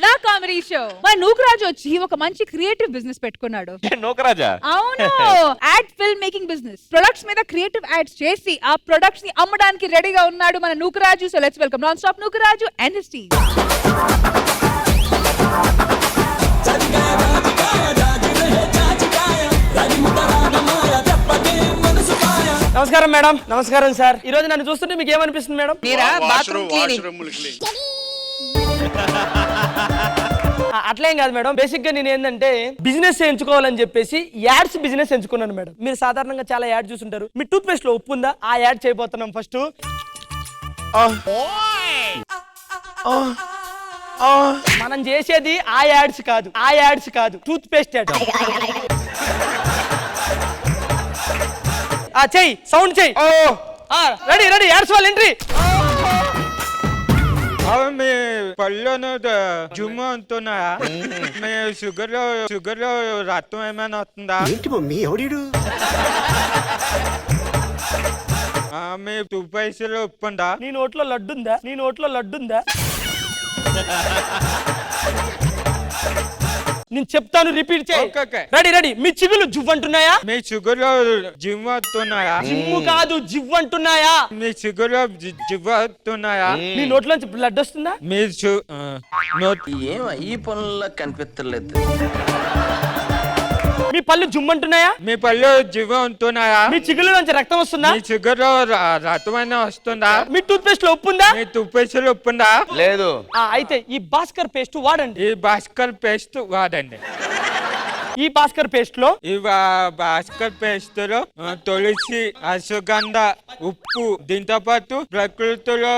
The comedy show. మన నూకరాజు వచ్చి ఒక మంచి క్రియేటివ్ బిజినెస్ పెట్టుకున్నాడు. నూకరాజా? అవును, ad film making business. Products మీద క్రియేటివ్ యాడ్స్ చేసి ఆ ప్రొడక్ట్స్ ని అమ్మడానికి రెడీగా ఉన్నాడు మన Nookaraju. So let's welcome non stop Nookaraju and his team. నమస్కారం మేడం. నమస్కారం సార్. ఈ రోజు నన్ను చూస్తుంటే మీకు ఏమనిపిస్తుంది మేడం? అట్లేం కాదు మేడం. బేసిక్ గా నేను ఏంటంటే బిజినెస్ ఎంచుకోవాలని చెప్పేసి యాడ్స్ బిజినెస్ ఎంచుకున్నాను మేడం. మీరు సాధారణంగా చాలా యాడ్ చూసుంటారు. మీ టూత్ పేస్ట్ లో ఉప్పు ఉందా? ఆ యాడ్ చేయబోతున్నాం ఫస్ట్. మనం చేసేది ఆ యాడ్స్ కాదు, టూత్ పేస్ట్ యాడ్. చెయ్యి, సౌండ్ చెయ్యి. రెడీ రెడీ, యాడ్స్ వాళ్ళు ఎంట్రీ. మీ పళ్ళును జుమ్ము అంటున్నాయా? మీ షుగర్ లో రక్తం ఏమైనా వస్తుందా? ఏంటి మమ్మీ ఎవడీడు? మీ తుప్పైసలో ఉప్పుందా? నీ నోట్లో లడ్డుందా? నేను చెప్తాను, రిపీట్ చేయి. Ready ready. మీ చిగులు జువ్వంటున్నాయా? మీ షుగర్ లో జిమ్ వస్తున్నాయా? జిమ్ము కాదు, జివ్వంటున్నాయా? మీ షుగర్ లో జిమ్ వస్తున్నాయా? నీ నోట్లోంచి బ్లడ్ వస్తుందా? మీ ఏం ఈ పనుల్లో కనిపించలేదు. మీ పళ్ళు జుమ్మంటున్నాయా? మీ పళ్ళు జిమ్ ఉంటున్నాయా? మీ చిగులు నుంచి రక్తం వస్తుందా? మీ షుగర్ లో రక్తమైనా వస్తుందా? మీ టూత్ పేస్ట్ లో ఉప్పు ఉందా? మీ తుప్పైసలో ఉప్పుందా? లేదు. అయితే ఈ భాస్కర్ పేస్ట్ వాడండి. ఈ భాస్కర్ పేస్ట్ వాడండి. ఈ భాస్కర్ పేస్ట్ లో భాస్కర్ పేస్ట్ లో తులసి, అశ్వగంధ, ఉప్పు, దీంతో పాటు ప్రకృతిలో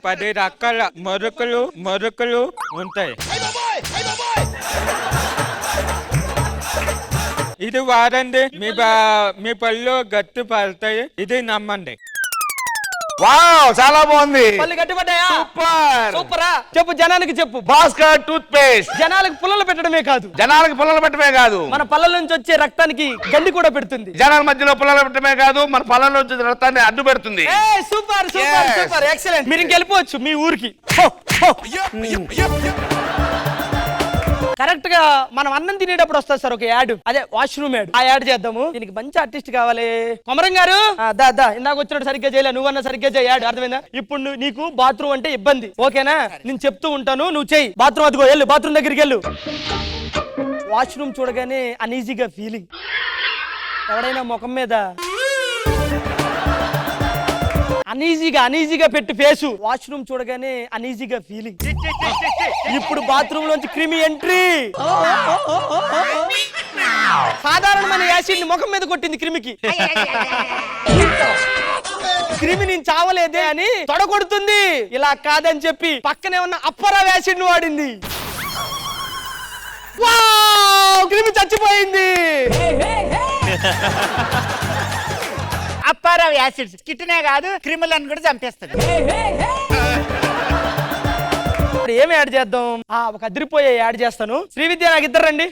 10 రకాల మొరకలు ఉంటాయి. ఇది వాడండి, మీ పళ్ళు గట్టి పడతాయి. ఇది నమ్మండి. వావ్, చాలా బాగుంది. పళ్ళు గట్టిపడ్డాయా? సూపర్. సూపరా. చెప్పు, జనానికి చెప్పు. భాస్కర్ టూత్ పేస్ట్ జనాలకు పుల్లలు పెట్టడమే కాదు, జనాలకు పుల్లలు పెట్టడమే కాదు, మన పళ్ళ నుంచి వచ్చే రక్తానికి గండి కూడా పెడుతుంది. జనాల మధ్యలో పుల్లలు పెట్టడమే కాదు, మన పళ్ళలో వచ్చే రక్తాన్ని అడ్డు పెడుతుంది. Super super Yes. Super, excellent. మీరు ఇంకెళ్ళిపోవచ్చు మీ ఊరికి. కరెక్ట్ గా మనం అన్నం తినేటప్పుడు వస్తుంది సార్ ఒక యాడ్, అదే వాష్రూమ్ యాడ్. ఆ యాడ్ చేద్దాము. దీనికి మంచి ఆర్టిస్ట్ కావాలి. కొమరం గారు దా ఇందాక వచ్చినట్టు సరిగ్గా చేయలే, నువ్వన్నా సరిగ్గా చేయి యాడ్. అర్థమైందా? ఇప్పుడు నీకు బాత్రూమ్ అంటే ఇబ్బంది, ఓకేనా? నేను చెప్తూ ఉంటాను, నువ్వు చెయ్యి. బాత్రూమ్ అదిగో, వెళ్ళు బాత్రూమ్ దగ్గరికి వెళ్ళు. వాష్రూమ్ చూడగానే అనీజీగా ఫీలింగ్. ఎవడైనా ముఖం మీద అనీజీగా పెట్టి ఫేసు. వాష్రూమ్ చూడగానే అనీజీగా ఫీలింగ్. ఇప్పుడు బాత్రూమ్ లోంచి క్రిమి ఎంట్రీ. సాధారణమైన యాసిడ్ ని ముఖం మీద కొట్టింది క్రిమికి. క్రిమి నేను చావలేదే అని తొడగొడుతుంది. ఇలా కాదని చెప్పి పక్కనే ఉన్న అప్పరా యాసిడ్ ని వాడింది. క్రిమి చచ్చిపోయింది. అప్పారావు యాసిడ్స్ కిట్నే కాదు, క్రిములను కూడా చంపేస్తుంది. ఏమి యాడ్ చేద్దాం? ఒక అదిరిపోయే యాడ్ చేస్తాను. శ్రీవిద్య, నాకు ఇద్దరు రండి.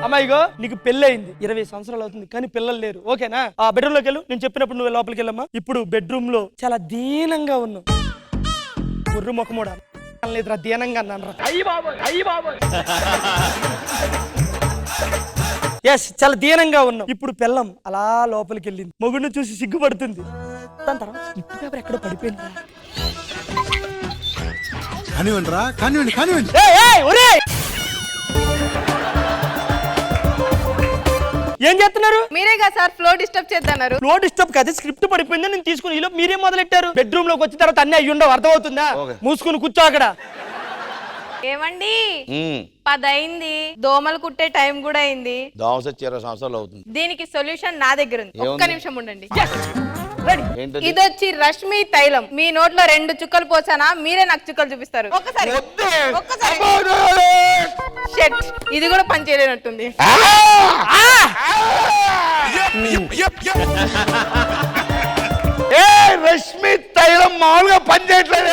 అమ్మాయిగో, నీకు పెళ్ళయింది, 20 సంవత్సరాలు అవుతుంది, కానీ పిల్లలు లేరు, ఓకేనా? ఆ బెడ్రూమ్ లోకి వెళ్ళు. నేను చెప్పినప్పుడు నువ్వు లోపలికి వెళ్ళమ్మా. ఇప్పుడు బెడ్రూమ్ లో చాలా దీనంగా ఉన్నావు. గుర్రు ముఖమూడ లేదురా, దీనంగా అన్నాను. ఎస్, చాలా దీనంగా ఉన్నాం. ఇప్పుడు పిల్లం అలా లోపలికి వెళ్ళింది. మొగుడిని చూసి సిగ్గుపడుతుంది. దాని తర్వాత స్లిప్ పేపర్ ఎక్కడో పడిపోయింది. కానివ్వండి. ఏం చేస్తున్నారు? మీరేగా సార్ ఫ్లో డిస్టర్బ్ చేద్దన్నారు. ఫ్లో డిస్టర్బ్ కాదు, స్క్రిప్ట్ పడిపోయింది. నేను తీసుకుని ఈలో మీరేం మొదలెట్టారు? బెడ్రూమ్ లోకి వచ్చిన తర్వాత అన్ని అయ్యి ఉండవు, అర్థమవుతుందా? మూసుకుని కూర్చో అక్కడ. ఏమండి 10 అయింది, దోమలు కుట్టే టైం కూడా అయింది. దోమ సచ్చి 20 సంవత్సరాలు అవుతుంది. దీనికి సొల్యూషన్ నా దగ్గర ఉంది. ఒక్క నిమిషం ఉండండి. ఇది వచ్చి రష్మి తైలం. మీ నోట్లో 2 చుక్కలు పోసానా, మీరే నాకు చుక్కలు చూపిస్తారు. ఒక్కసారి షెట్, ఇది కూడా పని చేయలేనట్టుంది. రష్మి తైలం మామూలుగా పని చేయట్లేదు.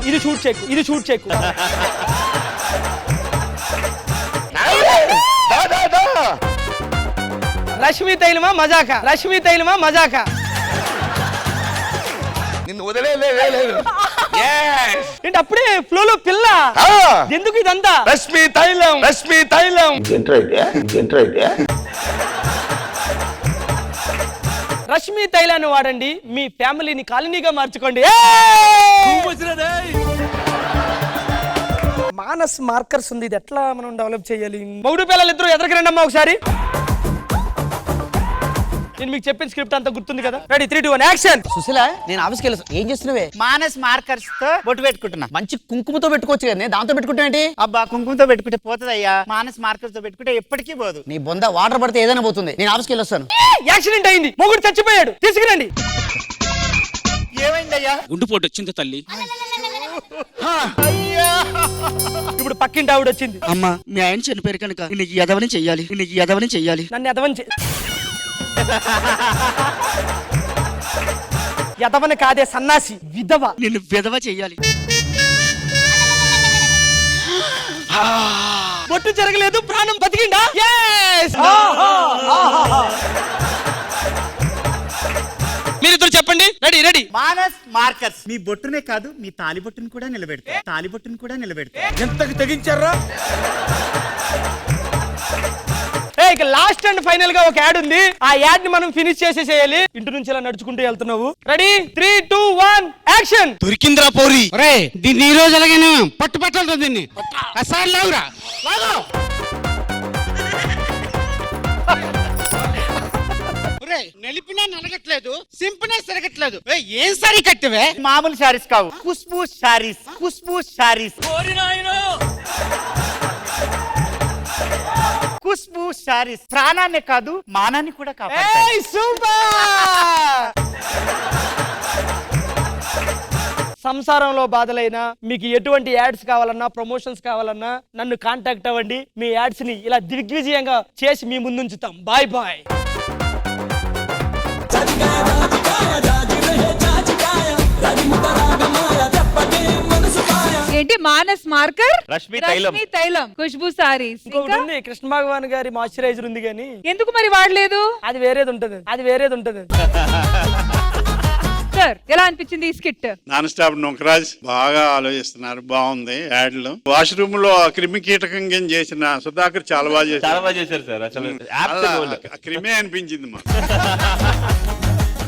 ఇది షూట్ చేయకు. రష్మి తైలమా మజాకా? నిన్ను వదిలేదు. ఏంటి అప్పుడే ఫ్లోలో పిల్ల ఎందుకు ఇదంతా రష్మి తైలం, రష్మి తైలం. రష్మి తైలాన్ని వాడండి, మీ ఫ్యామిలీని కాలనీగా మార్చుకోండి. మానస్ మార్కర్స్ ఉంది, ఇది ఎట్లా మనం డెవలప్ చేయాలి? మౌడు పిల్లలు ఇద్దరు ఎదురుకి రండి అమ్మా ఒకసారి. నేను మీకు చెప్పిన స్క్రిప్ట్ అంతా గుర్తుంది కదా? Ready 3 2 1 action. సుశీల, నేను ఆఫీస్కి వెళ్ళి ఏం చేస్తున్నావే? మానస్ మార్కర్స్ తో బొట్టు పెట్టుకుంటున్నా. మంచి కుంకుమతో పెట్టుకోవచ్చు కదా, దాంతో పెట్టుకుంటా ఏంటి? అబ్బా కుంకుమతో పెట్టుకుంటే పోతుందయ్యా, మానస్ మార్కర్స్ తో పెట్టుకుంటే ఎప్పటికీ పోదు. నీ బొంద వాటర్ పడితే ఏదైనా పోతుంది. నేను ఆఫీస్కి వెళ్ళి వస్తాను. యాక్సిడెంట్ అయింది, మొగుడు చచ్చిపోయాడు, తీసుకురండి. ఏమైందయ్యా? గుండుపోటు వచ్చింది తల్లి. ఇప్పుడు పక్కింటి ఆవిడ వచ్చింది. అమ్మా, మీ ఆయన చనిపోయారు కనుక నిన్ను ఈ ఎదవని చెయ్యాలి, నిన్ను ఈ ఎదవని చెయ్యాలి. నన్ను ఎదవని కాదే సన్నాసి, విధవ. నిన్ను విధవ చెయ్యాలి. బొట్టు జరగలేదు, ప్రాణం బతికిండా? మీరిద్దరు చెప్పండి. Ready ready. మానస్ మార్కర్స్ మీ బొట్టునే కాదు, మీ తాలి బొట్టును కూడా నిలబెడతా. తాలి బొట్టును కూడా నిలబెడతా. ఎంతకు తెగించారా? ఇక లాస్ట్ అండ్ ఫైనల్ గా ఒక యాడ్ ఉంది, ఆ యాడ్ ని మనం ఫినిష్ చేసేసేయాలి. ఇంటి నుంచి ఇలా నడుచుకుంటూ వెళ్తున్నావు. Ready 3 2 1 action. దొరికిందిరా పోరి. రే దీన్ని ఈ రోజు ఎలాగైనా పట్టు పట్టాలి దీన్ని. అసలు లేవురా. నలిపినా నలగట్లేదు, సింపినా సరగట్లేదు. ఏం సారీ కట్టివే? మామూలు శారీస్ కావు, ఖుష్బూ శారీస్. ఖుష్బూ శారీస్. ఖుష్బూ శారీస్ ప్రాణాన్ని కాదు, మానాన్ని కూడా కాపాడతాయి. సూపర్. సంసారంలో బాధలైనా, మీకు ఎటువంటి యాడ్స్ కావాలన్నా, ప్రమోషన్స్ కావాలన్నా నన్ను కాంటాక్ట్ అవ్వండి. మీ యాడ్స్ ని ఇలా దిగ్విజయంగా చేసి మీ ముందుంచుతాం. Bye bye. ఏంటి మానస్ మార్కర్, రష్మి తైలం, రష్మి తైలం, ఖుష్బూ సారీస్. ఇంకొకటి ఉంది, కృష్ణ భగవాన్ గారి మాయిశ్చరైజర్ ఉంది కానీ ఎందుకు మరి వాడలేదు? అది వేరేది ఉంటది. సార్ ఎలా అనిపించింది ఈ స్కిట్? నాన్ స్టాప్ నూకరాజ్ బాగా ఆలోచిస్తున్నారు, బాగుంది. యాడ్లు వాష్రూమ్ లో క్రిమి కీటకం చేసిన సుధాకర్ చాలా బాగా చేశారు. చాలా బాగా చేశారు సార్. అసలు క్రిమే అనిపించింది మా.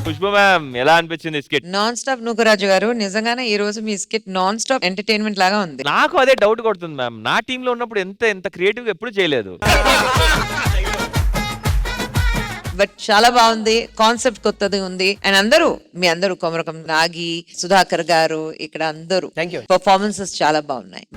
ఖుష్బూ మ్యామ్ ఎలా అనిపించింది స్కిట్? నాన్ స్టాప్ నూకరాజు గారు, నిజంగానే ఈ రోజు మీ స్కిట్ నాన్ స్టాప్ ఎంటర్టైన్మెంట్ లాగా ఉంది. నాకు అదే డౌట్ కొడుతుంది మ్యామ్, నా టీమ్ లో ఉన్నప్పుడు ఎంత క్రియేటివ్ ఎప్పుడు చేయలేదు. బట్ చాలా బాగుంది, కాన్సెప్ట్ కొత్తది ఉంది. అండ్ మీ అందరూ కొమరకం నాగి, సుధాకర్ గారు, ఇక్కడ అందరూ పర్ఫార్మెన్సెస్ చాలా బాగున్నాయి.